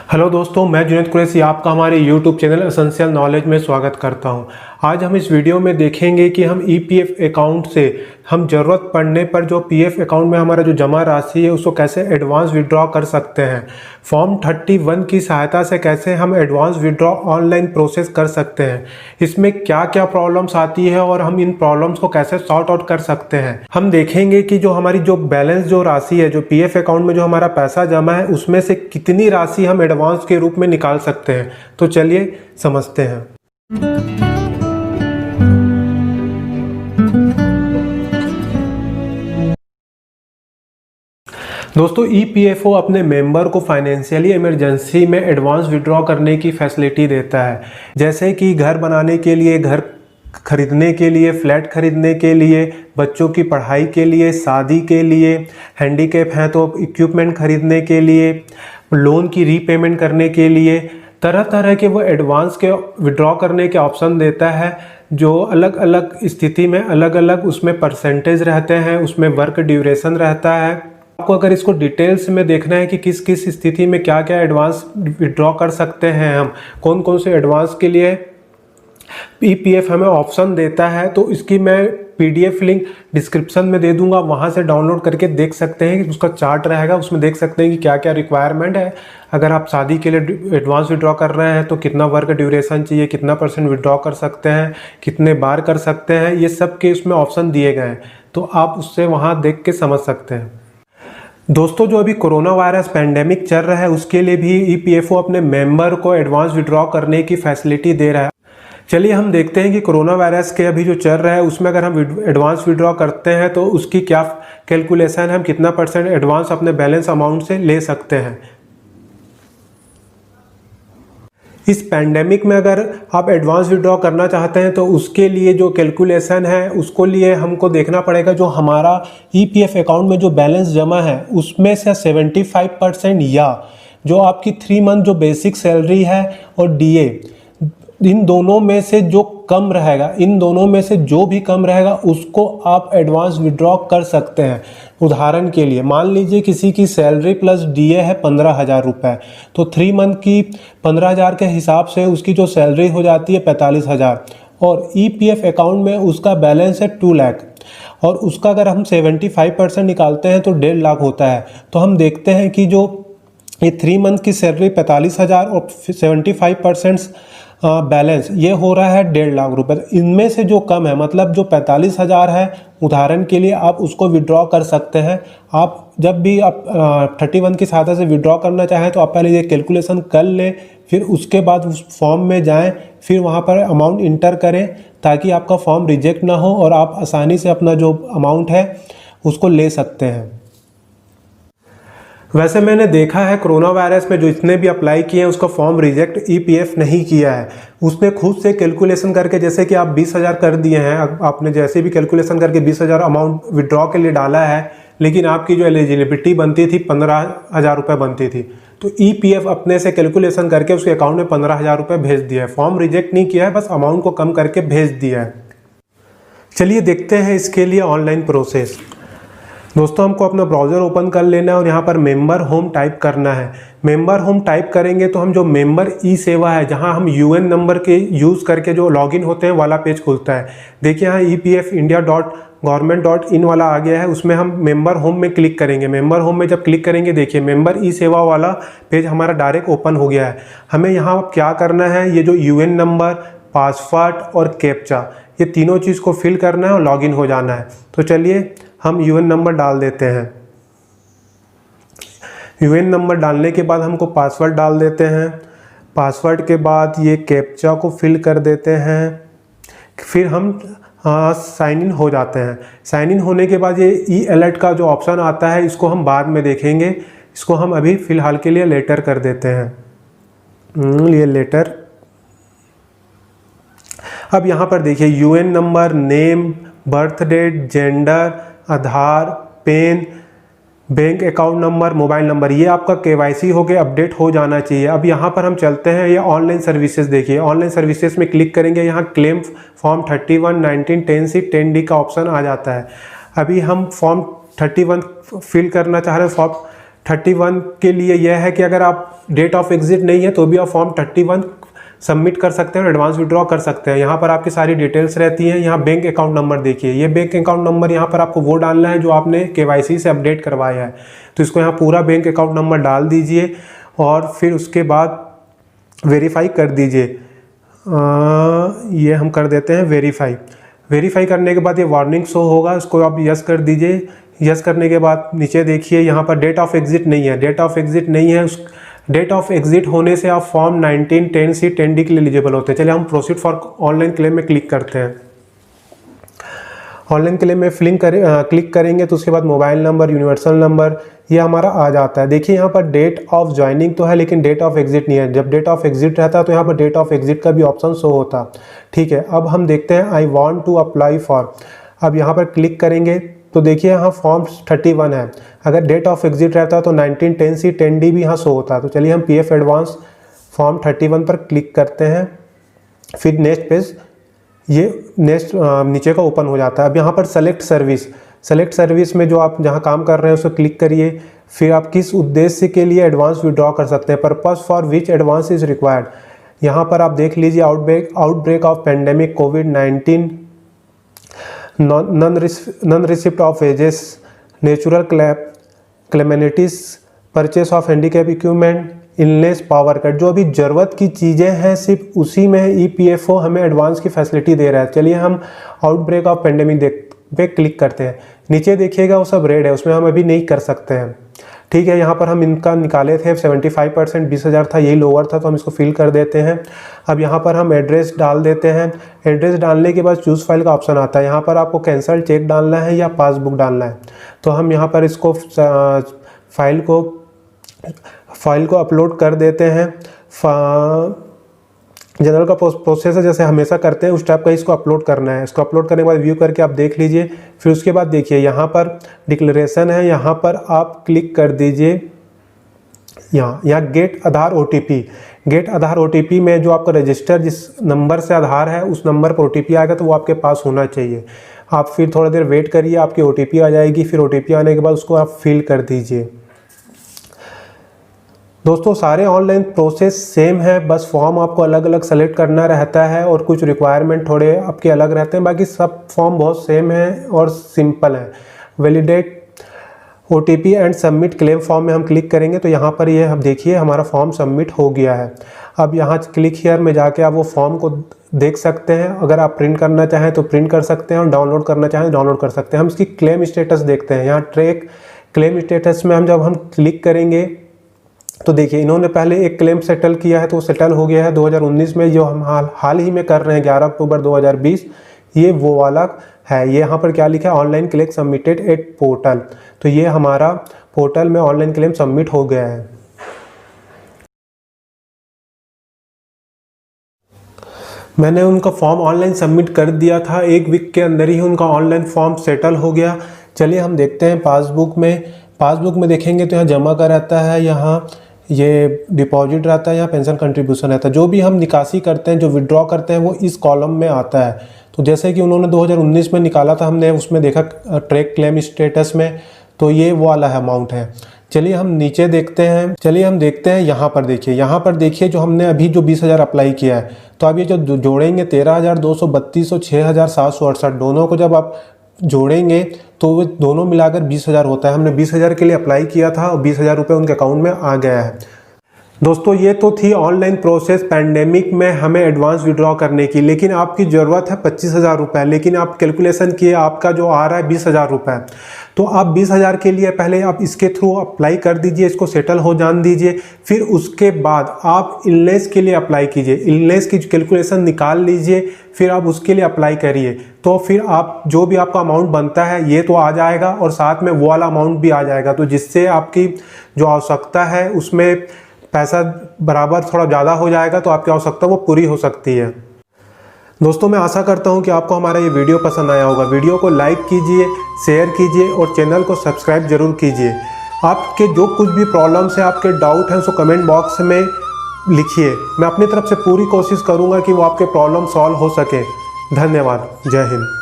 Hello दोस्तों, मैं जुनैद कुरैशी आपका हमारे यूट्यूब चैनल एसेंशियल नॉलेज में स्वागत करता हूं। आज हम इस वीडियो में देखेंगे कि हम ईपीएफ अकाउंट से हम ज़रूरत पड़ने पर जो पीएफ अकाउंट में हमारा जो जमा राशि है उसको कैसे एडवांस विड्रॉ कर सकते हैं। फॉर्म 31 की सहायता से कैसे हम एडवांस विड्रॉ ऑनलाइन प्रोसेस कर सकते हैं, इसमें क्या क्या प्रॉब्लम्स आती है और हम इन प्रॉब्लम्स को कैसे सॉर्ट आउट कर सकते हैं। हम देखेंगे कि जो हमारी जो बैलेंस जो राशि है, जो पीएफ अकाउंट में जो हमारा पैसा जमा है, उसमें से कितनी राशि हम एडवांस के रूप में निकाल सकते हैं। तो चलिए समझते हैं। दोस्तों, ईपीएफओ अपने मेंबर को फाइनेंशियली इमरजेंसी में एडवांस विड्रॉ करने की फैसिलिटी देता है, जैसे कि घर बनाने के लिए, घर खरीदने के लिए, फ्लैट खरीदने के लिए, बच्चों की पढ़ाई के लिए, शादी के लिए, हैंडीकैप हैं तो इक्विपमेंट खरीदने के लिए, लोन की रीपेमेंट करने के लिए, तरह तरह के वो एडवांस के विड्रॉ करने के ऑप्शन देता है, जो अलग अलग स्थिति में अलग अलग उसमें परसेंटेज रहते हैं, उसमें वर्क ड्यूरेशन रहता है। आपको अगर इसको डिटेल्स में देखना है कि किस किस स्थिति में क्या क्या एडवांस विड्रॉ कर सकते हैं, हम कौन कौन से एडवांस के लिए ईपीएफ हमें ऑप्शन देता है, तो इसकी मैं पीडीएफ लिंक डिस्क्रिप्शन में दे दूंगा, वहां से डाउनलोड करके देख सकते हैं कि उसका चार्ट रहेगा, उसमें देख सकते हैं कि क्या क्या रिक्वायरमेंट है। अगर आप शादी के लिए एडवांस विड्रॉ कर रहे हैं तो कितना वर्क ड्यूरेशन चाहिए, कितना परसेंट विड्रॉ कर सकते हैं, कितने बार कर सकते हैं, ये सब के उसमें ऑप्शन दिए गए हैं, तो आप उससे वहाँ देख के समझ सकते हैं। दोस्तों, जो अभी कोरोना वायरस पैंडेमिक चल रहा है उसके लिए भी ईपीएफओ अपने मेंबर को एडवांस विड्रॉ करने की फैसिलिटी दे रहा है। चलिए हम देखते हैं कि कोरोना वायरस के अभी जो चल रहा है उसमें अगर हम एडवांस विड्रॉ करते हैं तो उसकी क्या कैलकुलेशन है, हम कितना परसेंट एडवांस अपने बैलेंस अमाउंट से ले सकते हैं। इस पैंडेमिक में अगर आप एडवांस विड्रॉ करना चाहते हैं तो उसके लिए जो कैलकुलेशन है उसको लिए हमको देखना पड़ेगा जो हमारा ईपीएफ अकाउंट में जो बैलेंस जमा है उसमें से 75% या जो आपकी 3 मंथ जो बेसिक सैलरी है और डीए, इन दोनों में से जो कम रहेगा, इन दोनों में से जो भी कम रहेगा उसको आप एडवांस विड्रॉ कर सकते हैं। उदाहरण के लिए मान लीजिए किसी की सैलरी प्लस डीए है 15,000 रुपये, तो 3 मंथ की 15,000 के हिसाब से उसकी जो सैलरी हो जाती है 45,000 और ईपीएफ अकाउंट में उसका बैलेंस है 2 लाख और उसका अगर हम 75% निकालते हैं तो 1.5 लाख होता है। तो हम देखते हैं कि जो ये 3 मंथ की सैलरी 45,000 और 75% बैलेंस ये हो रहा है 1.5 लाख रुपए। इनमें से जो कम है, मतलब जो 45,000 है, उदाहरण के लिए आप उसको विड्रॉ कर सकते हैं। आप जब भी आप 31 की सहायता से विड्रॉ करना चाहें तो आप पहले ये कैलकुलेशन कर लें, फिर उसके बाद उस फॉर्म में जाएं, फिर वहाँ पर अमाउंट इंटर करें ताकि आपका फॉर्म रिजेक्ट ना हो और आप आसानी से अपना जो अमाउंट है उसको ले सकते हैं। वैसे मैंने देखा है कोरोना वायरस में जो इतने भी अप्लाई किए हैं उसका फॉर्म रिजेक्ट ईपीएफ नहीं किया है। उसने खुद से कैलकुलेशन करके, जैसे कि आप 20,000 कर दिए हैं, आपने जैसे भी कैलकुलेशन करके 20,000 अमाउंट विड्रॉ के लिए डाला है, लेकिन आपकी जो एलिजिबिलिटी बनती थी 15,000 रुपये बनती थी, तो ईपीएफ अपने से कैलकुलेशन करके उसके अकाउंट में 15,000 रुपये भेज दिया है। फॉर्म रिजेक्ट नहीं किया है, बस अमाउंट को कम करके भेज दिया है। चलिए देखते हैं इसके लिए ऑनलाइन प्रोसेस। दोस्तों, हमको अपना ब्राउज़र ओपन कर लेना है और यहाँ पर मेंबर होम टाइप करना है। मेंबर होम टाइप करेंगे तो हम जो मेंबर ई सेवा है, जहाँ हम यूएन नंबर के यूज़ करके जो लॉगिन होते हैं वाला पेज खुलता है। देखिए यहाँ epfindia.government.in वाला आ गया है, उसमें हम मेंबर होम में क्लिक करेंगे। मेंबर होम में जब क्लिक करेंगे, देखिए मेंबर ई सेवा वाला पेज हमारा डायरेक्ट ओपन हो गया है। हमें यहाँ क्या करना है, ये जो यूएन नंबर, पासवर्ड और कैप्चा, ये तीनों चीज़ को फिल करना है और लॉगिन हो जाना है। तो चलिए हम यूएन नंबर डाल देते हैं। यूएन नंबर डालने के बाद हमको पासवर्ड डाल देते हैं। पासवर्ड के बाद ये कैप्चा को फिल कर देते हैं, फिर हम साइन इन हो जाते हैं। साइन इन होने के बाद ये ई अलर्ट का जो ऑप्शन आता है इसको हम बाद में देखेंगे, इसको हम अभी फ़िलहाल के लिए लेटर कर देते हैं। ये लेटर। अब यहाँ पर देखिए UAN number, name, birth date, gender, Aadhaar, PAN, bank account number, mobile number, ये आपका केवाईसी होके अपडेट हो जाना चाहिए। अब यहाँ पर हम चलते हैं, ये ऑनलाइन सर्विसेज देखिए। ऑनलाइन सर्विसेज में क्लिक करेंगे, यहाँ क्लेम फॉर्म 31, 19, 10C, 10D का ऑप्शन आ जाता है। अभी हम फॉर्म 31 फिल करना चाह रहे हैं। फॉर्म 31 के लिए यह है कि अगर आप डेट ऑफ एग्जिट नहीं है तो भी आप फॉर्म 31 सबमिट कर सकते हैं और एडवांस विड्रॉ कर सकते हैं। यहाँ पर आपकी सारी डिटेल्स रहती हैं। यहाँ बैंक अकाउंट नंबर देखिए, ये बैंक अकाउंट नंबर यहाँ पर आपको वो डालना है जो आपने KYC से अपडेट करवाया है। तो इसको यहाँ पूरा बैंक अकाउंट नंबर डाल दीजिए और फिर उसके बाद वेरीफाई कर दीजिए। ये हम कर देते हैं वेरीफाई करने के बाद ये वार्निंग शो होगा, इसको आप यस कर दीजिए। यस करने के बाद नीचे देखिए यहाँ पर डेट ऑफ एग्जिट नहीं है, डेट ऑफ एग्जिट नहीं है। उस डेट ऑफ एग्जिट होने से आप फॉर्म 19, 10C, 10D के लिए एलिजिबल होते हैं। चलिए हम प्रोसीड फॉर ऑनलाइन क्लेम में क्लिक करते हैं। ऑनलाइन क्लेम में क्लिक करेंगे तो उसके बाद मोबाइल नंबर, यूनिवर्सल नंबर ये हमारा आ जाता है। देखिए यहाँ पर डेट ऑफ ज्वाइनिंग तो है लेकिन डेट ऑफ एग्जिट नहीं है। जब डेट ऑफ एग्जिट रहता है तो यहाँ पर डेट ऑफ एग्जिट का भी ऑप्शन शो होता। ठीक है, अब हम देखते हैं I want to apply for. अब यहाँ पर क्लिक करेंगे तो देखिए यहाँ फॉर्म 31 है। अगर डेट ऑफ एग्जिट रहता है तो 19, 10C, 10D भी यहाँ शो होता है। तो चलिए हम PF एडवांस फॉर्म 31 पर क्लिक करते हैं। फिर नेक्स्ट पेज, ये नेक्स्ट नीचे का ओपन हो जाता है। अब यहाँ पर सेलेक्ट सर्विस में जो आप जहाँ काम कर रहे हैं उसको क्लिक करिए। फिर आप किस उद्देश्य के लिए एडवांस विड्रॉ कर सकते हैं, purpose for which advance is required. यहाँ पर आप देख लीजिए आउटब्रेक ऑफ पेंडेमिक कोविड-19, non receipt of wages, natural calamities, purchase of handicap equipment, illness, power cut. जो अभी ज़रूरत की चीज़ें हैं सिर्फ उसी में EPFO हमें एडवांस की फैसिलिटी दे रहा है। चलिए हम आउटब्रेक ऑफ पेंडेमिक पे क्लिक करते हैं। नीचे देखिएगा वो सब रेड है, उसमें हम अभी नहीं कर सकते हैं। ठीक है, यहाँ पर हम इनका निकाले थे 75%, 20,000 था, यही लोअर था तो हम इसको फिल कर देते हैं। अब यहाँ पर हम एड्रेस डाल देते हैं। एड्रेस डालने के बाद चूज़ फाइल का ऑप्शन आता है। यहाँ पर आपको कैंसल चेक डालना है या पासबुक डालना है। तो हम यहाँ पर इसको फाइल को अपलोड कर देते हैं। जनरल का प्रोसेस है जैसे हमेशा करते हैं उस टाइप का इसको अपलोड करना है। इसको अपलोड करने के बाद व्यू करके आप देख लीजिए। फिर उसके बाद देखिए यहाँ पर डिक्लेरेशन है, यहाँ पर आप क्लिक कर दीजिए। यहाँ गेट आधार OTP में जो आपका रजिस्टर जिस नंबर से आधार है उस नंबर पर OTP आएगा तो वो आपके पास होना चाहिए। आप फिर थोड़ा देर वेट करिए, आपकी OTP आ जाएगी। फिर OTP आने के बाद उसको आप फिल कर दीजिए। दोस्तों सारे ऑनलाइन प्रोसेस सेम है, बस फॉर्म आपको अलग अलग सेलेक्ट करना रहता है और कुछ रिक्वायरमेंट थोड़े आपके अलग रहते हैं। बाकी सब फॉर्म बहुत सेम है और सिंपल है। Validate OTP and submit claim form में हम क्लिक करेंगे तो यहाँ पर ये अब देखिए हमारा फॉर्म सबमिट हो गया है। अब यहाँ क्लिक हियर में जाके आप वो फॉर्म को देख सकते हैं। अगर आप प्रिंट करना चाहें तो प्रिंट कर सकते हैं और डाउनलोड करना चाहें डाउनलोड कर सकते हैं। हम इसकी क्लेम स्टेटस देखते हैं। यहाँ ट्रैक क्लेम स्टेटस में जब हम क्लिक करेंगे तो देखिए इन्होंने पहले एक क्लेम सेटल किया है तो वो सेटल हो गया है 2019 में। जो हम हाल ही में कर रहे हैं 11 अक्टूबर 2020, ये वो वाला है। ये यहाँ पर क्या लिखा है, online claim submitted at portal. तो ये हमारा पोर्टल में ऑनलाइन क्लेम सबमिट हो गया है। मैंने उनका फॉर्म ऑनलाइन सबमिट कर दिया था, 1 वीक के अंदर ही उनका ऑनलाइन फॉर्म सेटल हो गया। चलिए हम देखते हैं पासबुक में देखेंगे तो यहाँ जमा का रहता है, यहाँ ये डिपॉजिट रहता है, यहाँ पेंशन कंट्रीब्यूशन रहता है। जो भी हम निकासी करते हैं, जो विड्रॉ करते हैं वो इस कॉलम में आता है। तो जैसे कि उन्होंने 2019 में निकाला था, हमने उसमें देखा ट्रैक क्लेम स्टेटस में, तो ये वो वाला अमाउंट है। चलिए हम नीचे देखते हैं। यहाँ पर देखिए जो हमने अभी जो 20,000 अप्लाई किया है, तो अब ये जो जोड़ेंगे 13,232 और 6,768 दोनों को जब आप जोड़ेंगे तो वो दोनों मिलाकर 20,000 होता है। हमने 20,000 के लिए अप्लाई किया था और 20,000 रुपये उनके अकाउंट में आ गया है। दोस्तों ये तो थी ऑनलाइन प्रोसेस पैंडेमिक में हमें एडवांस विड्रॉ करने की, लेकिन आपकी ज़रूरत है 25,000 रुपये, लेकिन आप कैलकुलेशन किए आपका जो आ रहा है 20,000 रुपये। तो आप 20,000 के लिए पहले आप इसके थ्रू अप्लाई कर दीजिए, इसको सेटल हो जान दीजिए। फिर उसके बाद आप इलनेस के लिए अप्लाई कीजिए, इलनेस की कैलकुलेशन निकाल लीजिए, फिर आप उसके लिए अप्लाई करिए। तो फिर आप जो भी आपका अमाउंट बनता है ये तो आ जाएगा और साथ में वो वाला अमाउंट भी आ जाएगा। तो जिससे आपकी जो आवश्यकता है उसमें पैसा बराबर थोड़ा ज़्यादा हो जाएगा, तो आपकी आवश्यकता वो पूरी हो सकती है। दोस्तों मैं आशा करता हूँ कि आपको हमारा ये वीडियो पसंद आया होगा। वीडियो को लाइक कीजिए, शेयर कीजिए और चैनल को सब्सक्राइब जरूर कीजिए। आपके जो कुछ भी प्रॉब्लम्स हैं, आपके डाउट हैं, उसको कमेंट बॉक्स में लिखिए। मैं अपनी तरफ से पूरी कोशिश करूँगा कि वो आपके प्रॉब्लम सॉल्व हो सके। धन्यवाद। जय हिंद।